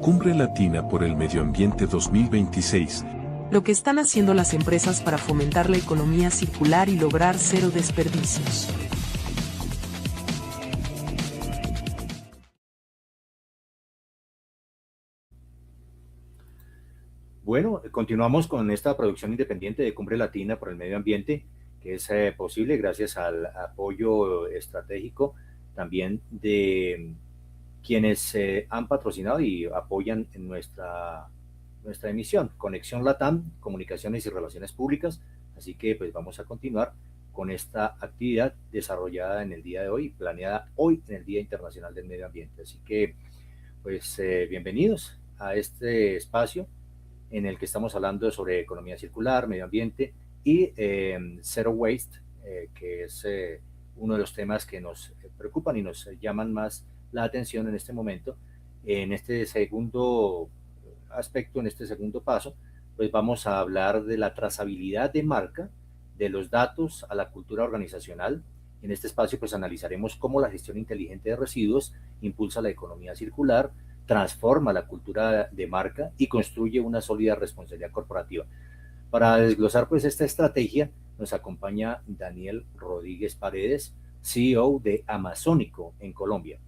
Cumbre Latina por el Medio Ambiente 2026. Lo que están haciendo las empresas para fomentar la economía circular y lograr cero desperdicios. Bueno, continuamos con esta producción independiente de Cumbre Latina por el Medio Ambiente, que es posible gracias al apoyo estratégico también de quienes han patrocinado y apoyan en nuestra emisión, Conexión Latam, Comunicaciones y Relaciones Públicas. Así que pues vamos a continuar con esta actividad desarrollada en el día de hoy, planeada hoy en el Día Internacional del Medio Ambiente. Así que pues bienvenidos a este espacio en el que estamos hablando sobre economía circular, medio ambiente y zero waste, que es uno de los temas que nos preocupan y nos llaman más la atención en este momento. En este segundo aspecto, en este segundo paso, pues vamos a hablar de la trazabilidad de marca, de los datos a la cultura organizacional. En este espacio pues analizaremos cómo la gestión inteligente de residuos impulsa la economía circular, transforma la cultura de marca y construye una sólida responsabilidad corporativa. Para desglosar pues esta estrategia nos acompaña Daniel Rodríguez Paredes, CEO de Amazónico en Colombia.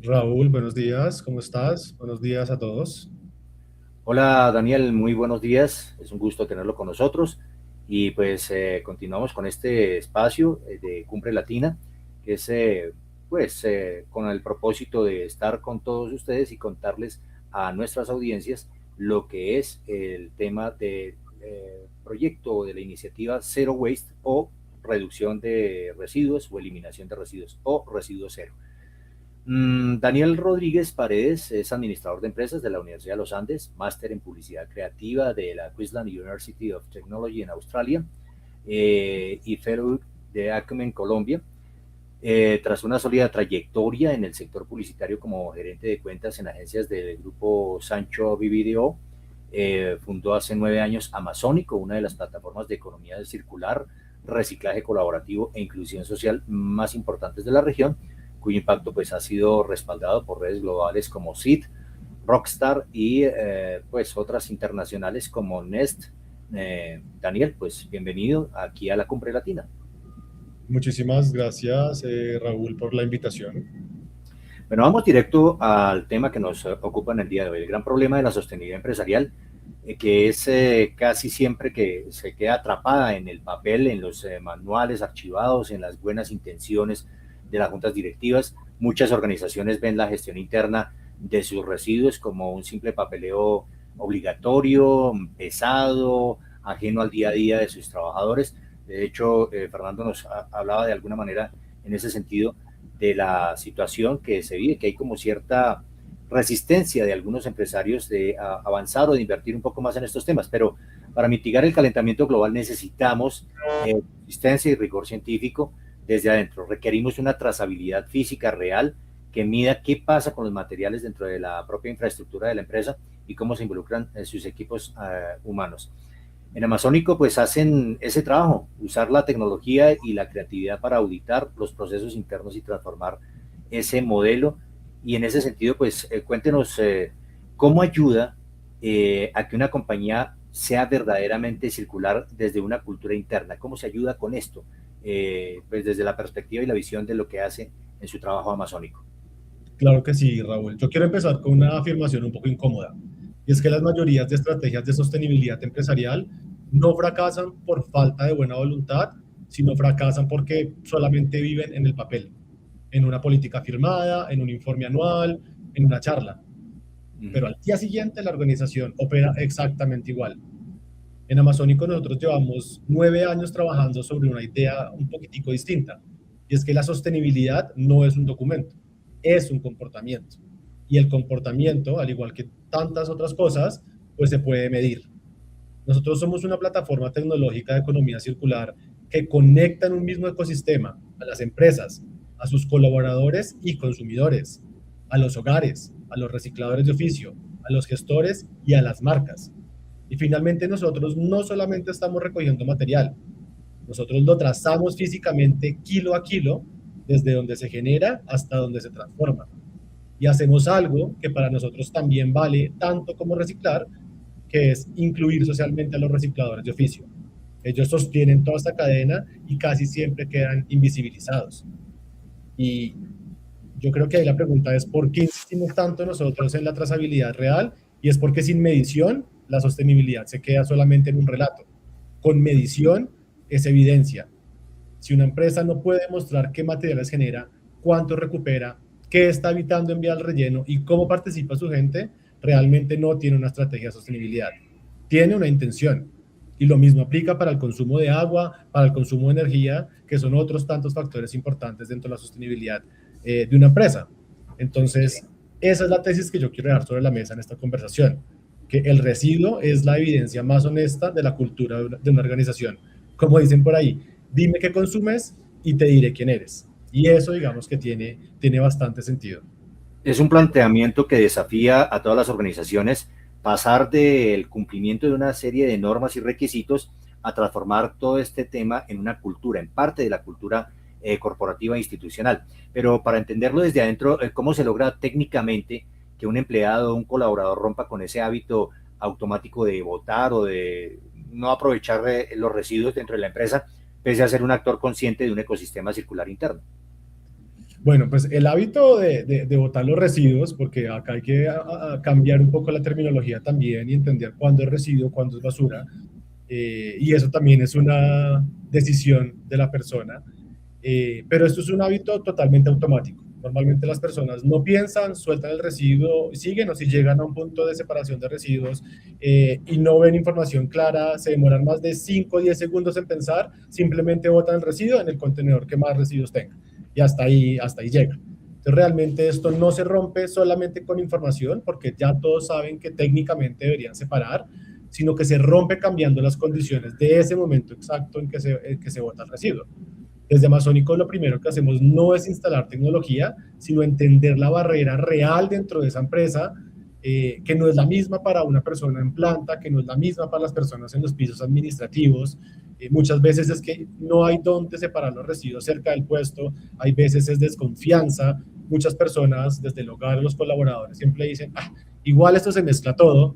Raúl, buenos días, ¿cómo estás? Buenos días a todos. Hola Daniel, muy buenos días, es un gusto tenerlo con nosotros y pues continuamos con este espacio de Cumbre Latina, que es con el propósito de estar con todos ustedes y contarles a nuestras audiencias lo que es el tema del proyecto de la iniciativa Zero Waste o reducción de residuos o eliminación de residuos o residuo cero. Daniel Rodríguez Paredes es administrador de empresas de la Universidad de los Andes, máster en publicidad creativa de la Queensland University of Technology en Australia y fellow de Acumen Colombia. Tras una sólida trayectoria en el sector publicitario como gerente de cuentas en agencias del grupo Sancho BBDO, fundó hace 9 años Amazónico, una de las plataformas de economía circular, reciclaje colaborativo e inclusión social más importantes de la región, cuyo impacto pues ha sido respaldado por redes globales como Seed, Rockstar y pues otras internacionales como Nest. Daniel, pues bienvenido aquí a la Cumbre Latina. Muchísimas gracias, Raúl, por la invitación. Bueno, vamos directo al tema que nos ocupa en el día de hoy, el gran problema de la sostenibilidad empresarial, que es casi siempre que se queda atrapada en el papel, en los manuales archivados, en las buenas intenciones de las juntas directivas. Muchas organizaciones ven la gestión interna de sus residuos como un simple papeleo obligatorio, pesado, ajeno al día a día de sus trabajadores. De hecho, Fernando nos hablaba de alguna manera en ese sentido de la situación que se vive, que hay como cierta resistencia de algunos empresarios de avanzar o de invertir un poco más en estos temas, pero para mitigar el calentamiento global necesitamos consistencia y rigor científico desde adentro. Requerimos una trazabilidad física real que mida qué pasa con los materiales dentro de la propia infraestructura de la empresa y cómo se involucran sus equipos humanos. En Amazónico pues hacen ese trabajo, usar la tecnología y la creatividad para auditar los procesos internos y transformar ese modelo. Y en ese sentido pues cuéntenos cómo ayuda a que una compañía sea verdaderamente circular desde una cultura interna, cómo se ayuda con esto, pues desde la perspectiva y la visión de lo que hace en su trabajo amazónico. Claro que sí, Raúl. Yo quiero empezar con una afirmación un poco incómoda, y es que las mayorías de estrategias de sostenibilidad empresarial no fracasan por falta de buena voluntad, sino fracasan porque solamente viven en el papel, en una política firmada, en un informe anual, en una charla. Pero al día siguiente la organización opera exactamente igual. En Amazónico nosotros llevamos 9 años trabajando sobre una idea un poquitico distinta, y es que la sostenibilidad no es un documento, es un comportamiento. Y el comportamiento, al igual que tantas otras cosas, pues se puede medir. Nosotros somos una plataforma tecnológica de economía circular que conecta en un mismo ecosistema a las empresas, a sus colaboradores y consumidores, a los hogares, a los recicladores de oficio, a los gestores y a las marcas. Y finalmente nosotros no solamente estamos recogiendo material, nosotros lo trazamos físicamente kilo a kilo, desde donde se genera hasta donde se transforma. y hacemos algo que para nosotros también vale tanto como reciclar, que es incluir socialmente a los recicladores de oficio. Ellos sostienen toda esta cadena y casi siempre quedan invisibilizados. Y yo creo que ahí la pregunta es ¿por qué insistimos tanto nosotros en la trazabilidad real? Y es porque sin medición la sostenibilidad se queda solamente en un relato. Con medición es evidencia. Si una empresa no puede mostrar qué materiales genera, cuánto recupera, qué está evitando enviar al relleno y cómo participa su gente, realmente no tiene una estrategia de sostenibilidad. Tiene una intención. Y lo mismo aplica para el consumo de agua, para el consumo de energía, que son otros tantos factores importantes dentro de la sostenibilidad de una empresa. Entonces, esa es la tesis que yo quiero dejar sobre la mesa en esta conversación, que el residuo es la evidencia más honesta de la cultura de una organización. Como dicen por ahí, dime qué consumes y te diré quién eres. Y eso, digamos que tiene bastante sentido. Es un planteamiento que desafía a todas las organizaciones pasar del cumplimiento de una serie de normas y requisitos a transformar todo este tema en una cultura, en parte de la cultura corporativa e institucional. Pero para entenderlo desde adentro, ¿cómo se logra técnicamente que un empleado o un colaborador rompa con ese hábito automático de botar o de no aprovechar los residuos dentro de la empresa, pese a ser un actor consciente de un ecosistema circular interno? Bueno, pues el hábito de botar los residuos, porque acá hay que cambiar un poco la terminología también y entender cuándo es residuo, cuándo es basura, y eso también es una decisión de la persona, pero esto es un hábito totalmente automático. Normalmente las personas no piensan, sueltan el residuo, siguen, o si llegan a un punto de separación de residuos y no ven información clara, se demoran más de 5 o 10 segundos en pensar, simplemente botan el residuo en el contenedor que más residuos tenga. Y hasta ahí llega. Entonces, realmente esto no se rompe solamente con información, porque ya todos saben que técnicamente deberían separar, sino que se rompe cambiando las condiciones de ese momento exacto en que se bota el residuo. Desde Amazónico lo primero que hacemos no es instalar tecnología, sino entender la barrera real dentro de esa empresa, que no es la misma para una persona en planta, que no es la misma para las personas en los pisos administrativos. Muchas veces es que no hay dónde separar los residuos cerca del puesto, hay veces es desconfianza, muchas personas desde el hogar, los colaboradores siempre dicen, igual esto se mezcla todo,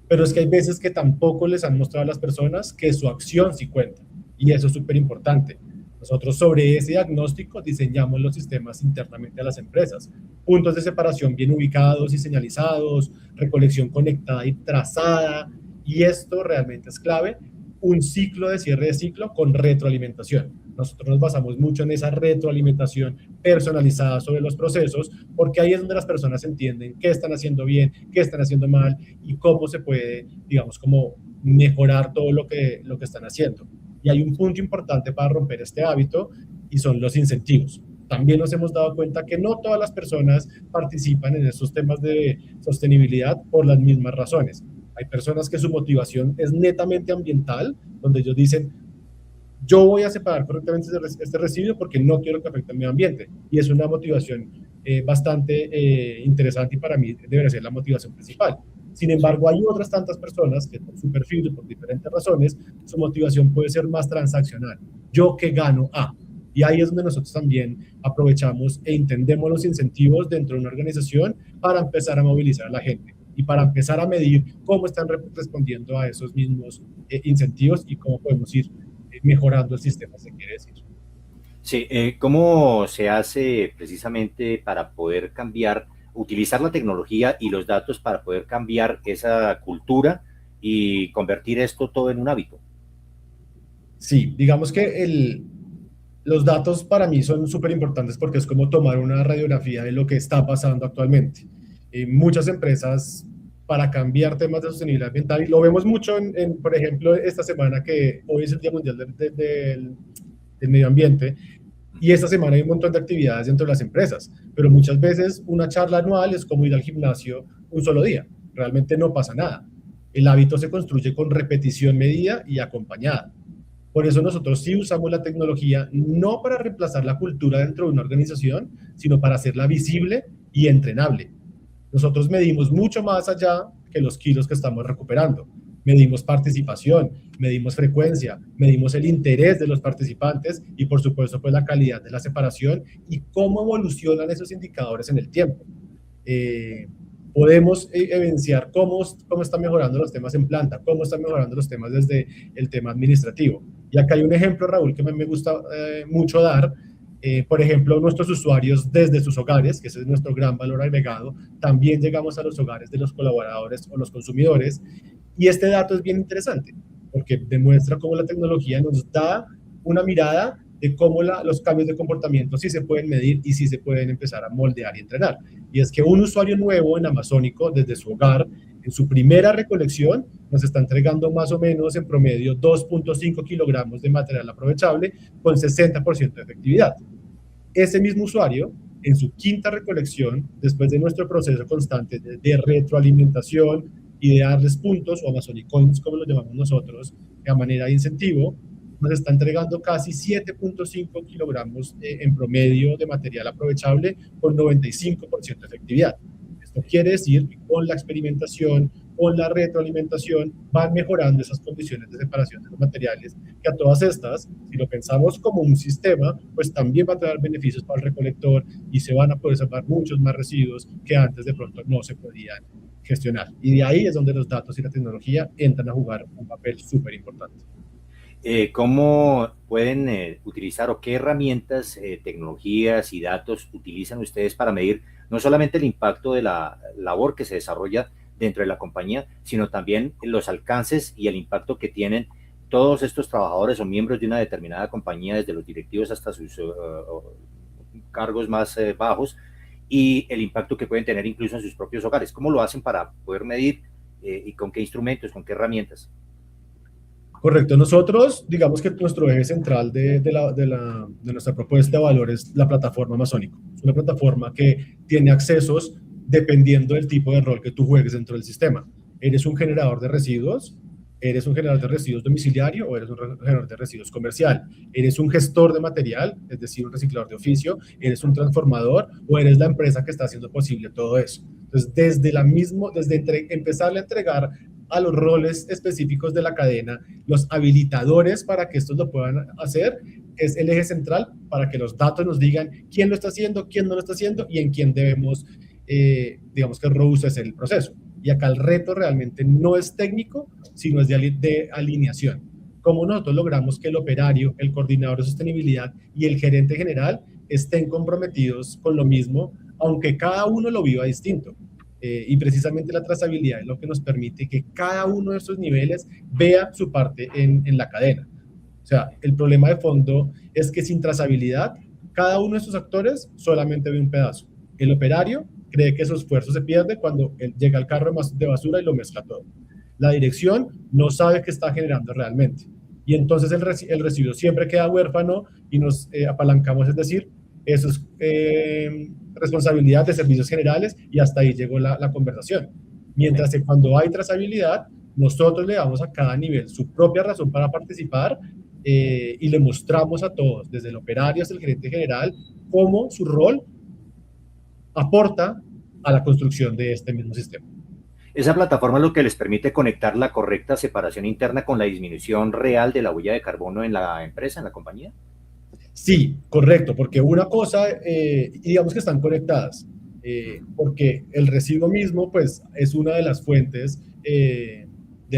pero es que hay veces que tampoco les han mostrado a las personas que su acción sí cuenta, y eso es súper importante. Nosotros sobre ese diagnóstico diseñamos los sistemas internamente a las empresas, puntos de separación bien ubicados y señalizados, recolección conectada y trazada, y esto realmente es clave, un ciclo de cierre de ciclo con retroalimentación. Nosotros nos basamos mucho en esa retroalimentación personalizada sobre los procesos, porque ahí es donde las personas entienden qué están haciendo bien, qué están haciendo mal y cómo se puede, digamos, como mejorar todo lo que están haciendo. Y hay un punto importante para romper este hábito y son los incentivos. También nos hemos dado cuenta que no todas las personas participan en estos temas de sostenibilidad por las mismas razones. Hay personas que su motivación es netamente ambiental, donde ellos dicen, yo voy a separar correctamente este residuo porque no quiero que afecte al medio ambiente. Y es una motivación bastante interesante y para mí debe ser la motivación principal. Sin embargo, hay otras tantas personas que por su perfil y por diferentes razones, su motivación puede ser más transaccional. Yo que gano A. Y ahí es donde nosotros también aprovechamos e entendemos los incentivos dentro de una organización para empezar a movilizar a la gente y para empezar a medir cómo están respondiendo a esos mismos incentivos y cómo podemos ir mejorando el sistema, se quiere decir. Sí, ¿cómo se hace precisamente para poder cambiar, utilizar la tecnología y los datos para poder cambiar esa cultura y convertir esto todo en un hábito? Sí, digamos que los datos para mí son súper importantes porque es como tomar una radiografía de lo que está pasando actualmente. Muchas empresas para cambiar temas de sostenibilidad ambiental, y lo vemos mucho por ejemplo, esta semana que hoy es el Día Mundial del Medio Ambiente, y esta semana hay un montón de actividades dentro de las empresas, pero muchas veces una charla anual es como ir al gimnasio un solo día, realmente no pasa nada. El hábito se construye con repetición medida y acompañada. Por eso nosotros sí usamos la tecnología no para reemplazar la cultura dentro de una organización, sino para hacerla visible y entrenable. Nosotros medimos mucho más allá que los kilos que estamos recuperando. Medimos participación, medimos frecuencia, medimos el interés de los participantes y por supuesto pues la calidad de la separación y cómo evolucionan esos indicadores en el tiempo. podemos evidenciar cómo están mejorando los temas en planta, cómo están mejorando los temas desde el tema administrativo. Y acá hay un ejemplo, Raúl, que me gusta mucho dar. Por ejemplo, nuestros usuarios desde sus hogares, que ese es nuestro gran valor agregado, también llegamos a los hogares de los colaboradores o los consumidores. Y este dato es bien interesante, porque demuestra cómo la tecnología nos da una mirada de cómo los cambios de comportamiento sí se pueden medir y sí se pueden empezar a moldear y entrenar. Y es que un usuario nuevo en Amazónico, desde su hogar, en su primera recolección, nos está entregando más o menos en promedio 2.5 kilogramos de material aprovechable con 60% de efectividad. Ese mismo usuario, en su quinta recolección, después de nuestro proceso constante de retroalimentación y de darles puntos, o Amazonic Coins, como lo llamamos nosotros, a manera de incentivo, nos está entregando casi 7.5 kilogramos en promedio de material aprovechable con 95% de efectividad. Esto quiere decir que con la experimentación, con la retroalimentación, van mejorando esas condiciones de separación de los materiales, que a todas estas, si lo pensamos como un sistema, pues también va a traer beneficios para el recolector y se van a poder salvar muchos más residuos que antes de pronto no se podían gestionar. Y de ahí es donde los datos y la tecnología entran a jugar un papel súper importante. ¿Cómo pueden utilizar o qué herramientas, tecnologías y datos utilizan ustedes para medir no solamente el impacto de la labor que se desarrolla dentro de la compañía, sino también los alcances y el impacto que tienen todos estos trabajadores o miembros de una determinada compañía, desde los directivos hasta sus cargos más bajos, y el impacto que pueden tener incluso en sus propios hogares? ¿Cómo lo hacen para poder medir y con qué instrumentos, con qué herramientas? Correcto. Nosotros, digamos que nuestro eje central de nuestra propuesta de valor es la plataforma Amazónico. Es una plataforma que tiene accesos dependiendo del tipo de rol que tú juegues dentro del sistema. ¿Eres un generador de residuos? ¿Eres un generador de residuos domiciliario o eres un generador de residuos comercial? ¿Eres un gestor de material, es decir, un reciclador de oficio? ¿Eres un transformador o eres la empresa que está haciendo posible todo eso? Entonces, desde empezarle a entregar a los roles específicos de la cadena, los habilitadores para que estos lo puedan hacer, es el eje central para que los datos nos digan quién lo está haciendo, quién no lo está haciendo y en quién debemos, digamos que robustecer el proceso. Y acá el reto realmente no es técnico, sino es de alineación. Cómo nosotros logramos que el operario, el coordinador de sostenibilidad y el gerente general estén comprometidos con lo mismo, aunque cada uno lo viva distinto. Y precisamente la trazabilidad es lo que nos permite que cada uno de estos niveles vea su parte en la cadena. O sea, el problema de fondo es que sin trazabilidad, cada uno de estos actores solamente ve un pedazo. El operario cree que su esfuerzo se pierde cuando él llega al carro de basura y lo mezcla todo. La dirección no sabe qué está generando realmente. Y entonces el residuo siempre queda huérfano y nos apalancamos, es decir, eso es responsabilidad de servicios generales y hasta ahí llegó la conversación. Mientras que cuando hay trazabilidad, nosotros le damos a cada nivel su propia razón para participar y le mostramos a todos, desde el operario hasta el gerente general, cómo su rol aporta a la construcción de este mismo sistema. Esa plataforma es lo que les permite conectar la correcta separación interna con la disminución real de la huella de carbono en la empresa, en la compañía. Sí, correcto, porque una cosa, digamos que están conectadas, porque el residuo mismo, pues, es una de las fuentes de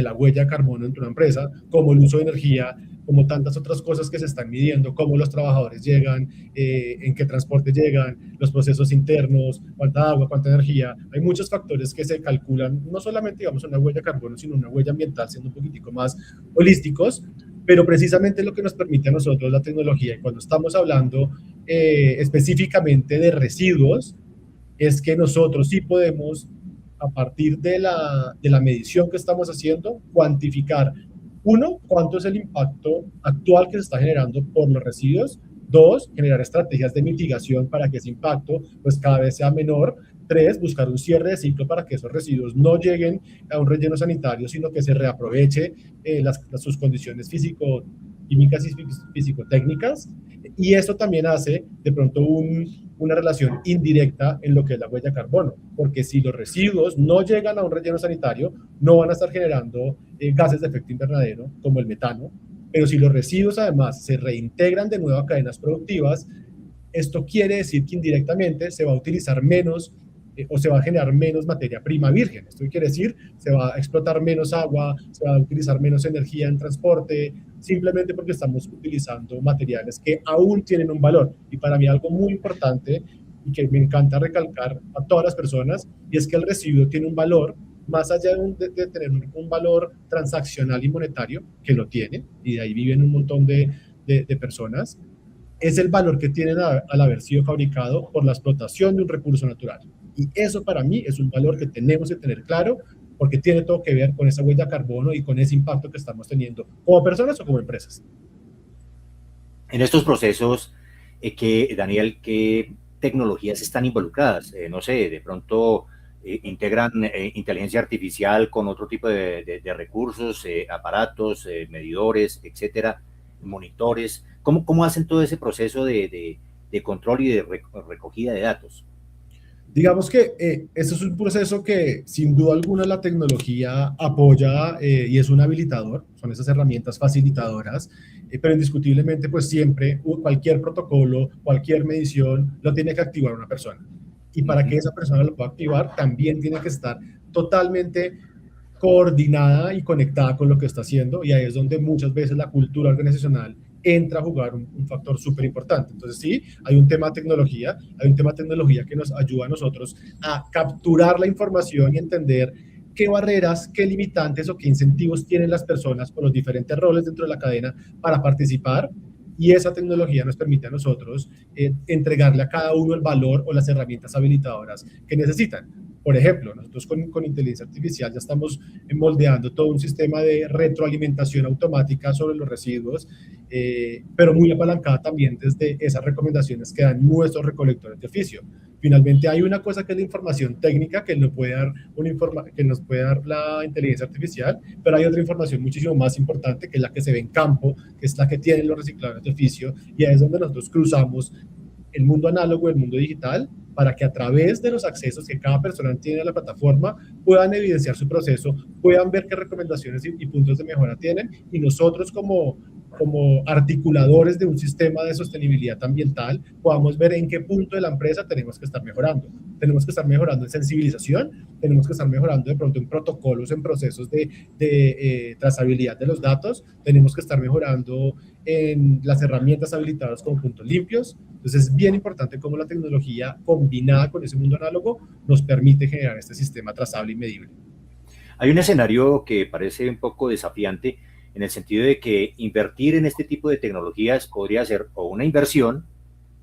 la huella de carbono dentro de una empresa, como el uso de energía, como tantas otras cosas que se están midiendo, cómo los trabajadores llegan, en qué transporte llegan, los procesos internos, cuánta agua, cuánta energía. Hay muchos factores que se calculan, no solamente, digamos, una huella de carbono, sino una huella ambiental, siendo un poquitico más holísticos, pero precisamente lo que nos permite a nosotros la tecnología, y cuando estamos hablando específicamente de residuos, es que nosotros sí podemos, a partir de la medición que estamos haciendo, cuantificar, uno, cuánto es el impacto actual que se está generando por los residuos. Dos, generar estrategias de mitigación para que ese impacto pues cada vez sea menor. Tres, buscar un cierre de ciclo para que esos residuos no lleguen a un relleno sanitario, sino que se reaproveche sus condiciones físico-químicas y físico-técnicas. Y eso también hace de pronto una relación indirecta en lo que es la huella de carbono, porque si los residuos no llegan a un relleno sanitario, no van a estar generando gases de efecto invernadero, como el metano, pero si los residuos además se reintegran de nuevo a cadenas productivas, esto quiere decir que indirectamente se va a utilizar menos o se va a generar menos materia prima virgen. Esto quiere decir, se va a explotar menos agua, se va a utilizar menos energía en transporte, simplemente porque estamos utilizando materiales que aún tienen un valor. Y para mí algo muy importante y que me encanta recalcar a todas las personas, y es que el residuo tiene un valor, más allá de tener un valor transaccional y monetario, que lo tiene, y de ahí viven un montón de personas, es el valor que tienen al haber sido fabricado por la explotación de un recurso natural. Y eso para mí es un valor que tenemos que tener claro, porque tiene todo que ver con esa huella de carbono y con ese impacto que estamos teniendo como personas o como empresas. En estos procesos, Daniel, ¿qué tecnologías están involucradas? No sé, de pronto integran inteligencia artificial con otro tipo de recursos, aparatos, medidores, etcétera, monitores. ¿Cómo hacen todo ese proceso de control y de recogida de datos? Digamos que este es un proceso que sin duda alguna la tecnología apoya y es un habilitador, son esas herramientas facilitadoras, pero indiscutiblemente pues siempre cualquier protocolo, cualquier medición lo tiene que activar una persona. Y para que esa persona lo pueda activar también tiene que estar totalmente coordinada y conectada con lo que está haciendo, y ahí es donde muchas veces la cultura organizacional entra a jugar un factor súper importante. Entonces sí, hay un tema de tecnología, que nos ayuda a nosotros a capturar la información y entender qué barreras, qué limitantes o qué incentivos tienen las personas o los diferentes roles dentro de la cadena para participar, y esa tecnología nos permite a nosotros entregarle a cada uno el valor o las herramientas habilitadoras que necesitan. Por ejemplo, nosotros con inteligencia artificial ya estamos moldeando todo un sistema de retroalimentación automática sobre los residuos, pero muy apalancada también desde esas recomendaciones que dan nuestros recolectores de oficio. Finalmente hay una cosa que es la información técnica que nos puede dar la inteligencia artificial, pero hay otra información muchísimo más importante que es la que se ve en campo, que es la que tienen los recicladores de oficio, y ahí es donde nosotros cruzamos el mundo análogo y el mundo digital para que a través de los accesos que cada persona tiene a la plataforma puedan evidenciar su proceso, puedan ver qué recomendaciones y puntos de mejora tienen, y nosotros como articuladores de un sistema de sostenibilidad ambiental podamos ver en qué punto de la empresa tenemos que estar mejorando. Tenemos que estar mejorando en sensibilización, tenemos que estar mejorando de pronto en protocolos, en procesos de trazabilidad de los datos, tenemos que estar mejorando en las herramientas habilitadas como puntos limpios. Entonces es bien importante cómo la tecnología combinada con ese mundo análogo nos permite generar este sistema trazable y medible. Hay un escenario que parece un poco desafiante en el sentido de que invertir en este tipo de tecnologías podría ser o una inversión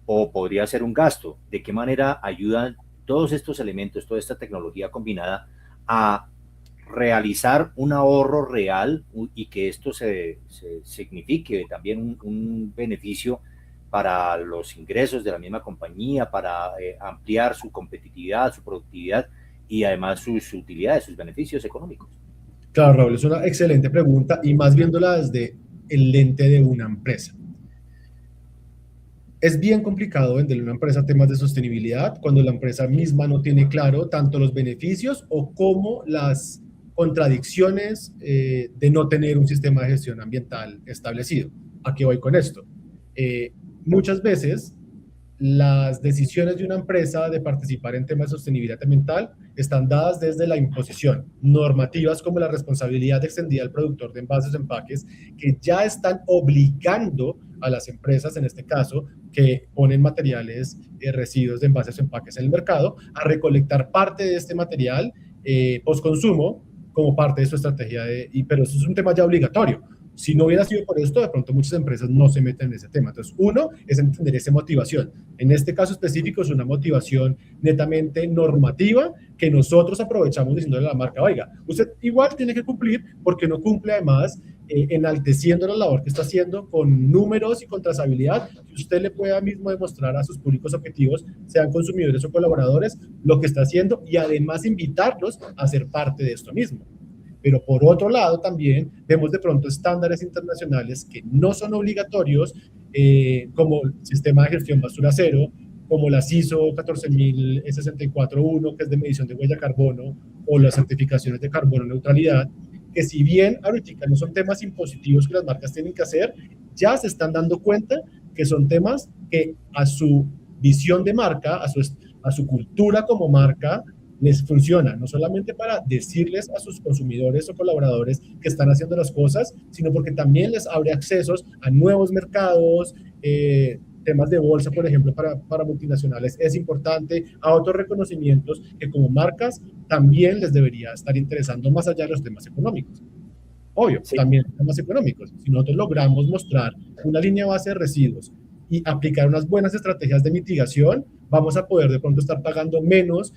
o podría ser un gasto. ¿De qué manera ayudan todos estos elementos, toda esta tecnología combinada a realizar un ahorro real y que esto se signifique también un beneficio para los ingresos de la misma compañía, para ampliar su competitividad, su productividad y además sus utilidades, sus beneficios económicos? Claro, Raúl, es una excelente pregunta, y más viéndola desde el lente de una empresa. Es bien complicado venderle a una empresa temas de sostenibilidad cuando la empresa misma no tiene claro tanto los beneficios o como las contradicciones de no tener un sistema de gestión ambiental establecido. ¿A qué voy con esto? Muchas veces las decisiones de una empresa de participar en temas de sostenibilidad ambiental están dadas desde la imposición, normativas como la responsabilidad extendida al productor de envases o empaques, que ya están obligando a las empresas, en este caso, que ponen materiales, residuos de envases o empaques en el mercado, a recolectar parte de este material postconsumo como parte de su estrategia, pero eso es un tema ya obligatorio. Si no hubiera sido por esto, de pronto muchas empresas no se meten en ese tema. Entonces, uno es entender esa motivación. En este caso específico es una motivación netamente normativa que nosotros aprovechamos diciéndole a la marca, oiga, usted igual tiene que cumplir, porque no cumple además enalteciendo la labor que está haciendo con números y con trazabilidad, que usted le pueda mismo demostrar a sus públicos objetivos, sean consumidores o colaboradores, lo que está haciendo, y además invitarlos a ser parte de esto mismo. Pero por otro lado también vemos de pronto estándares internacionales que no son obligatorios, como el sistema de gestión basura cero, como las ISO 14064-1, que es de medición de huella de carbono, o las certificaciones de carbono neutralidad, que si bien ahorita no son temas impositivos que las marcas tienen que hacer, ya se están dando cuenta que son temas que a su visión de marca, a su cultura como marca, les funciona, no solamente para decirles a sus consumidores o colaboradores que están haciendo las cosas, sino porque también les abre accesos a nuevos mercados, temas de bolsa, por ejemplo, para multinacionales es importante, a otros reconocimientos que como marcas también les debería estar interesando más allá de los temas económicos. Obvio, Sí. también temas económicos. Si nosotros logramos mostrar una línea base de residuos y aplicar unas buenas estrategias de mitigación, vamos a poder de pronto estar pagando menos,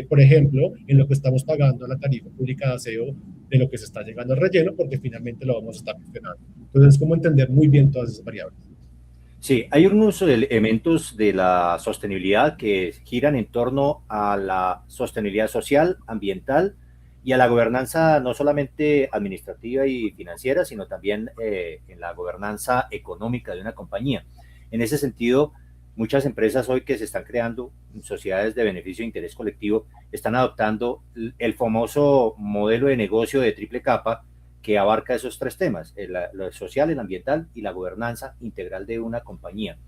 por ejemplo, en lo que estamos pagando a la tarifa pública de aseo de lo que se está llegando al relleno, porque finalmente lo vamos a estar gestionando. Entonces, es como entender muy bien todas esas variables. Sí, hay unos elementos de la sostenibilidad que giran en torno a la sostenibilidad social, ambiental y a la gobernanza no solamente administrativa y financiera, sino también en la gobernanza económica de una compañía. En ese sentido, muchas empresas hoy que se están creando sociedades de beneficio e interés colectivo están adoptando el famoso modelo de negocio de triple capa que abarca esos tres temas, lo social, el ambiental y la gobernanza integral de una compañía.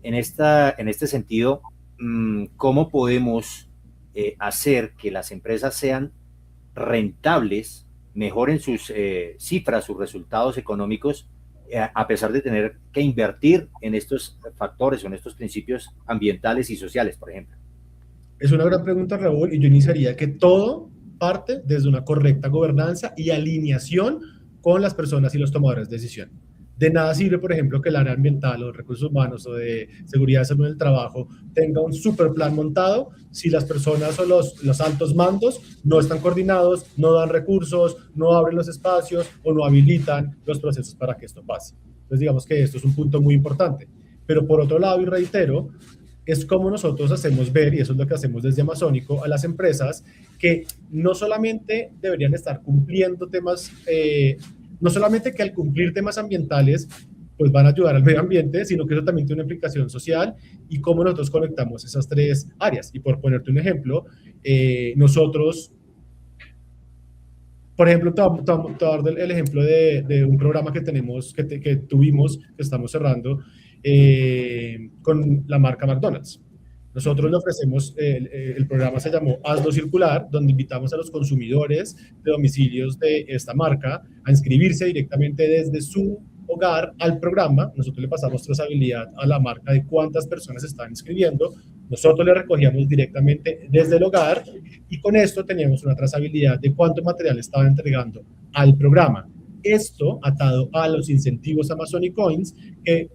En este sentido, ¿cómo podemos hacer que las empresas sean rentables, mejoren sus cifras, sus resultados económicos, a pesar de tener que invertir en estos factores o en estos principios ambientales y sociales, por ejemplo? Es una gran pregunta, Raúl, y yo iniciaría que todo parte desde una correcta gobernanza y alineación con las personas y los tomadores de decisión. De nada sirve, por ejemplo, que el área ambiental o de recursos humanos o de seguridad y salud en el trabajo tenga un super plan montado si las personas o los altos mandos no están coordinados, no dan recursos, no abren los espacios o no habilitan los procesos para que esto pase. Entonces, digamos que esto es un punto muy importante. Pero por otro lado, y reitero, es como nosotros hacemos ver, y eso es lo que hacemos desde Amazónico, a las empresas que no solamente deberían estar cumpliendo temas, no solamente que al cumplir temas ambientales, pues van a ayudar al medio ambiente, sino que eso también tiene una implicación social y cómo nosotros conectamos esas tres áreas. Y por ponerte un ejemplo, nosotros, por ejemplo, te voy a dar el ejemplo de un programa que tenemos, que tuvimos, que estamos cerrando, con la marca McDonald's. Nosotros le ofrecemos, el programa se llamó Hazlo Circular, donde invitamos a los consumidores de domicilios de esta marca a inscribirse directamente desde su hogar al programa. Nosotros le pasamos trazabilidad a la marca de cuántas personas se están inscribiendo. Nosotros le recogíamos directamente desde el hogar y con esto teníamos una trazabilidad de cuánto material estaban entregando al programa. Esto atado a los incentivos Amazonic Coins que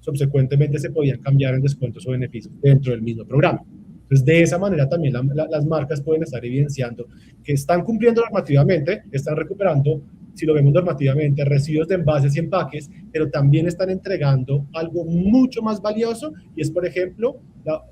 subsecuentemente se podían cambiar en descuentos o beneficios dentro del mismo programa. Entonces, de esa manera también las marcas pueden estar evidenciando que están cumpliendo normativamente, están recuperando, si lo vemos normativamente, residuos de envases y empaques, pero también están entregando algo mucho más valioso y es, por ejemplo,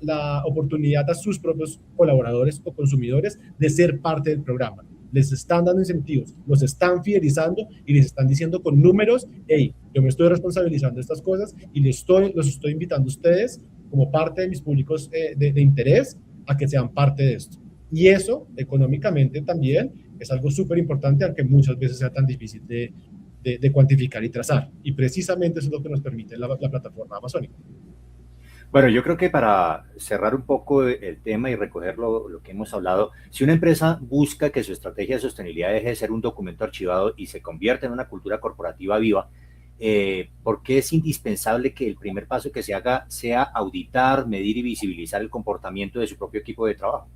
la oportunidad a sus propios colaboradores o consumidores de ser parte del programa. Les están dando incentivos, los están fidelizando y les están diciendo con números, hey, yo me estoy responsabilizando de estas cosas y los estoy invitando a ustedes como parte de mis públicos de interés a que sean parte de esto. Y eso, económicamente también, es algo súper importante, aunque muchas veces sea tan difícil de cuantificar y trazar. Y precisamente eso es lo que nos permite la plataforma Amazónica. Bueno, yo creo que para cerrar un poco el tema y recoger lo que hemos hablado, si una empresa busca que su estrategia de sostenibilidad deje de ser un documento archivado y se convierta en una cultura corporativa viva, ¿por qué es indispensable que el primer paso que se haga sea auditar, medir y visibilizar el comportamiento de su propio equipo de trabajo?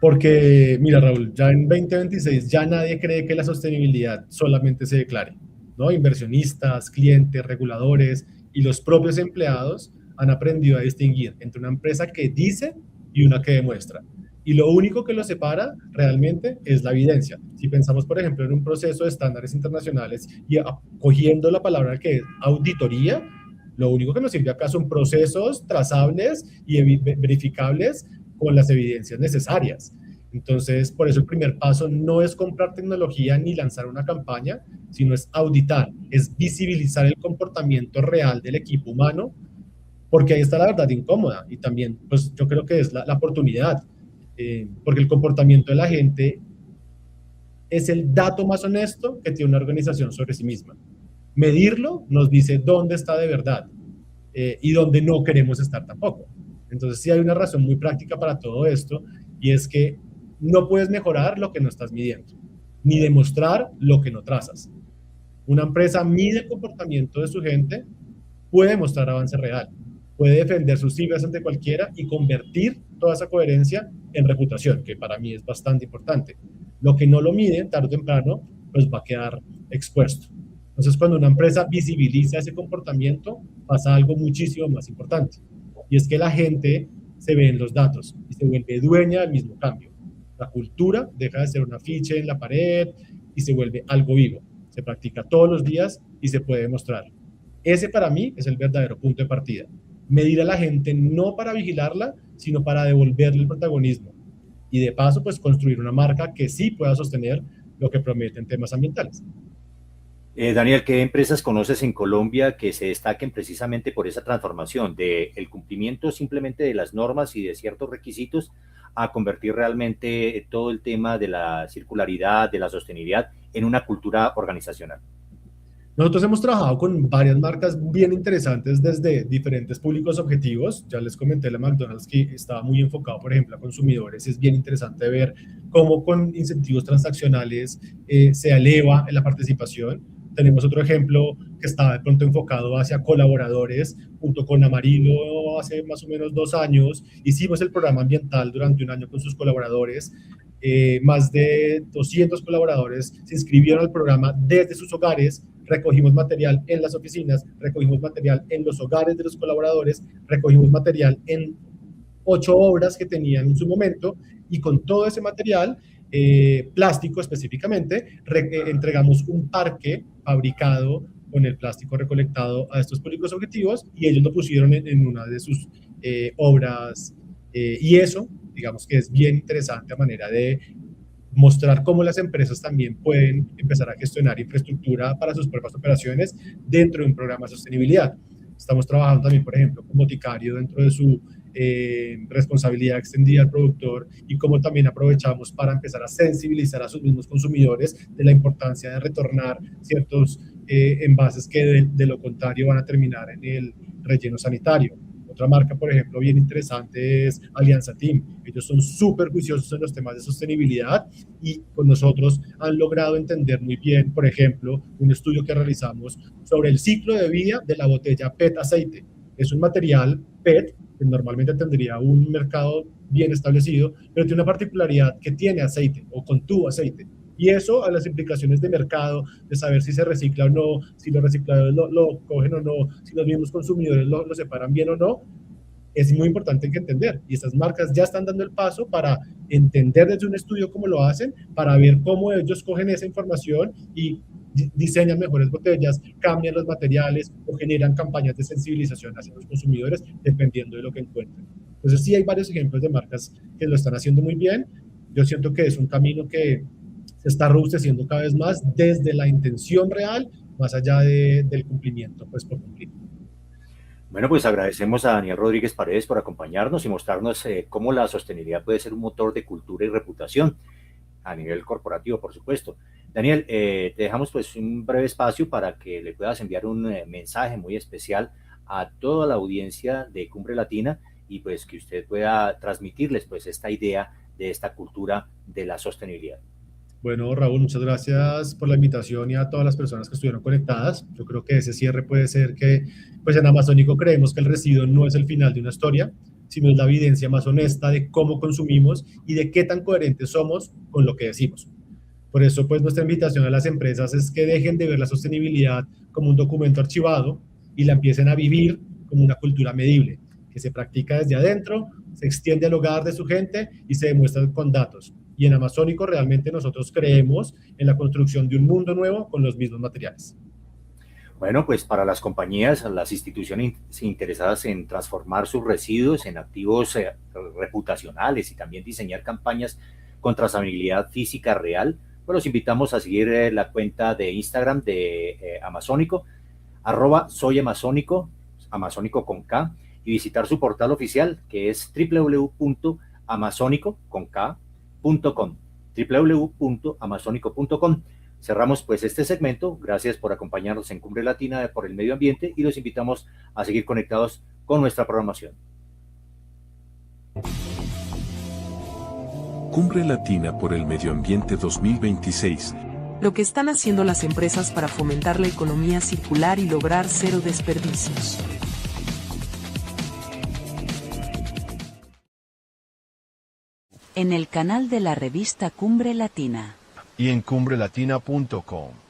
Porque, mira, Raúl, ya en 2026 ya nadie cree que la sostenibilidad solamente se declare, ¿no? Inversionistas, clientes, reguladores y los propios empleados han aprendido a distinguir entre una empresa que dice y una que demuestra. Y lo único que los separa realmente es la evidencia. Si pensamos, por ejemplo, en un proceso de estándares internacionales y cogiendo la palabra que es auditoría, lo único que nos sirve acá son procesos trazables y verificables con las evidencias necesarias. Entonces, por eso el primer paso no es comprar tecnología ni lanzar una campaña, sino es auditar, es visibilizar el comportamiento real del equipo humano, porque ahí está la verdad incómoda y también, pues yo creo que es la oportunidad, porque el comportamiento de la gente es el dato más honesto que tiene una organización sobre sí misma. Medirlo nos dice dónde está de verdad y dónde no queremos estar tampoco. Entonces sí hay una razón muy práctica para todo esto, y es que no puedes mejorar lo que no estás midiendo, ni demostrar lo que no trazas. Una empresa mide el comportamiento de su gente, puede mostrar avance real, puede defender sus cifras ante cualquiera y convertir toda esa coherencia en reputación, que para mí es bastante importante. Lo que no lo mide, tarde o temprano, pues va a quedar expuesto. Entonces, cuando una empresa visibiliza ese comportamiento, pasa algo muchísimo más importante, y es que la gente se ve en los datos y se vuelve dueña del mismo cambio. La cultura deja de ser un afiche en la pared y se vuelve algo vivo. Se practica todos los días y se puede demostrar. Ese para mí es el verdadero punto de partida. Medir a la gente no para vigilarla, sino para devolverle el protagonismo. Y de paso, pues construir una marca que sí pueda sostener lo que promete en temas ambientales. Daniel, ¿qué empresas conoces en Colombia que se destaquen precisamente por esa transformación del cumplimiento simplemente de las normas y de ciertos requisitos a convertir realmente todo el tema de la circularidad, de la sostenibilidad en una cultura organizacional? Nosotros hemos trabajado con varias marcas bien interesantes desde diferentes públicos objetivos. Ya les comenté la McDonald's, que estaba muy enfocado, por ejemplo, a consumidores. Es bien interesante ver cómo con incentivos transaccionales se eleva la participación. Tenemos otro ejemplo que está de pronto enfocado hacia colaboradores. Junto con Amarillo, hace más o menos 2 años, hicimos el programa ambiental durante un año con sus colaboradores. Más de 200 colaboradores se inscribieron al programa desde sus hogares. Recogimos material en las oficinas, recogimos material en los hogares de los colaboradores, recogimos material en 8 obras que tenían en su momento, y con todo ese material, plástico específicamente, entregamos un parque fabricado con el plástico recolectado a estos públicos objetivos, y ellos lo pusieron en una de sus obras, y eso, digamos que es bien interesante a manera de mostrar cómo las empresas también pueden empezar a gestionar infraestructura para sus propias operaciones dentro de un programa de sostenibilidad. Estamos trabajando también, por ejemplo, con Boticario dentro de su responsabilidad extendida al productor, y cómo también aprovechamos para empezar a sensibilizar a sus mismos consumidores de la importancia de retornar ciertos envases que de lo contrario van a terminar en el relleno sanitario. Otra marca, por ejemplo, bien interesante es Alianza Team. Ellos son súper juiciosos en los temas de sostenibilidad, y con nosotros han logrado entender muy bien, por ejemplo, un estudio que realizamos sobre el ciclo de vida de la botella PET aceite. Es un material PET que normalmente tendría un mercado bien establecido, pero tiene una particularidad que tiene aceite o contuvo aceite. Y eso, a las implicaciones de mercado, de saber si se recicla o no, si los recicladores lo cogen o no, si los mismos consumidores lo separan bien o no, es muy importante que entender. Y estas marcas ya están dando el paso para entender desde un estudio cómo lo hacen, para ver cómo ellos cogen esa información y diseñan mejores botellas, cambian los materiales o generan campañas de sensibilización hacia los consumidores dependiendo de lo que encuentren. Entonces sí hay varios ejemplos de marcas que lo están haciendo muy bien. Yo siento que es un camino que se está robusteciendo cada vez más desde la intención real, más allá del cumplimiento, pues por cumplir. Bueno, pues agradecemos a Daniel Rodríguez Paredes por acompañarnos y mostrarnos cómo la sostenibilidad puede ser un motor de cultura y reputación a nivel corporativo, por supuesto. Daniel, te dejamos pues un breve espacio para que le puedas enviar un mensaje muy especial a toda la audiencia de Cumbre Latina, y pues que usted pueda transmitirles pues esta idea de esta cultura de la sostenibilidad. Bueno, Raúl, muchas gracias por la invitación, y a todas las personas que estuvieron conectadas. Yo creo que ese cierre puede ser que, pues en Amazónico creemos que el residuo no es el final de una historia, sino es la evidencia más honesta de cómo consumimos y de qué tan coherentes somos con lo que decimos. Por eso, pues nuestra invitación a las empresas es que dejen de ver la sostenibilidad como un documento archivado y la empiecen a vivir como una cultura medible, que se practica desde adentro, se extiende al hogar de su gente y se demuestra con datos. Y en Amazónico realmente nosotros creemos en la construcción de un mundo nuevo con los mismos materiales. Bueno, pues para las compañías, las instituciones interesadas en transformar sus residuos en activos reputacionales y también diseñar campañas con trazabilidad física real, pues los invitamos a seguir la cuenta de Instagram de Amazónico, @soyamazónico, amazónico con K, y visitar su portal oficial, que es www.amazonico.com, www.amazonico.com. Cerramos pues este segmento. Gracias por acompañarnos en Cumbre Latina por el Medio Ambiente, y los invitamos a seguir conectados con nuestra programación. Cumbre Latina por el Medio Ambiente 2026. Lo que están haciendo las empresas para fomentar la economía circular y lograr cero desperdicios. En el canal de la revista Cumbre Latina. Y en cumbrelatina.com.